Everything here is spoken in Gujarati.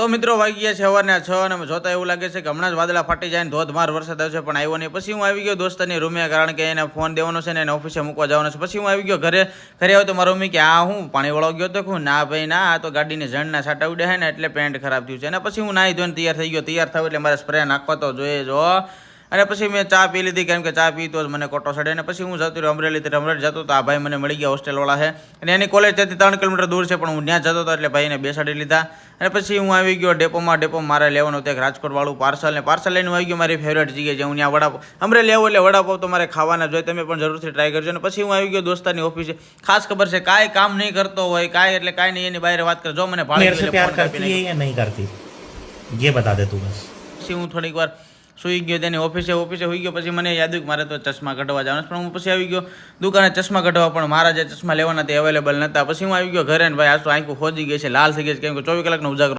તો મિત્રો વાગી ગયા છે સવારના 6 અને જોતા એવું લાગે છે કે હમણાં જ વાદળા ફાટી જાય ને ધોધમાર વરસાદ આવશે, પણ આવ્યો નહીં. પછી હું આવી ગયો દોસ્તની રૂમે, કારણ કે એને ફોન દેવાનો છે ને એને ઓફિસે મૂકવા જવાનો છે. પછી હું આવી ગયો ઘરે આવ્યો તો મારો મમ્મી કે આ હું પાણી વાળો ગયો તો હું ના ભાઈ ના, આ તો ગાડીની ઝણના છાંટા ઉડ્યા છે ને એટલે પેન્ટ ખરાબ થયું છે. અને પછી હું નાહી ધોઈને તૈયાર થઈ ગયો. તૈયાર થાવ એટલે મારે સ્પ્રે નાખવા તો જોઈએ જો. અને પછી મેં ચા પી લીધી, કેમ કે ચા પી તો મને કોટો ચડે. અને પછી હું જતો રહ્યો અમરેલી જતો તો આ ભાઈ મને મળી ગયા, હોસ્ટેલવાળા છે અને એની કોલેજ ત્યાંથી 3 કિલોમીટર દૂર છે, પણ હું ત્યાં જતો હતો એટલે ભાઈને બેસાડી લીધા. અને પછી હું આવી ગયો ડેપોમાં મારે લેવાનું હતું એક રાજકોટવાળું પાર્સલ, ને પાર્સલ લઈને આવી ગયો મારી ફેવરેટ જગ્યાએ જે હું ત્યાં વડાપાવ અમરેલી આવું એટલે વડાપાવ તો મારે ખાવાના જોઈએ, તમે પણ જરૂરથી ટ્રાય કરજો. અને પછી હું આવી ગયો દોસ્તારની ઓફિસે. ખાસ ખબર છે કાંઈ કામ નહીં કરતો હોય, કાંઈ એટલે કાંઈ નહીં, એની બહાર વાત કરજો મને ભાડે प्यार करती है या नहीं करती ये बता दे तू बस. પછી હું થોડીક વાર સુઈ ગયો તેની ઓફિસે સુઈ ગયો. પછી મને યાદ આવ્યું કે મારે તો ચશ્મા કઢવા જવાનું, પણ હું પછી આવી ગયો દુકાને ચશ્મા કઢવા, પણ મારા જે ચશ્મા લેવાના તે અવેલેબલ નહોતા. પછી હું આવી ગયો ઘરે ને ભાઈ આ તો આંખો ખોજી ગઈ છે, લાલ થઈ ગઈ છે, કેમ કે 24 કલાકનો ઉજાગરો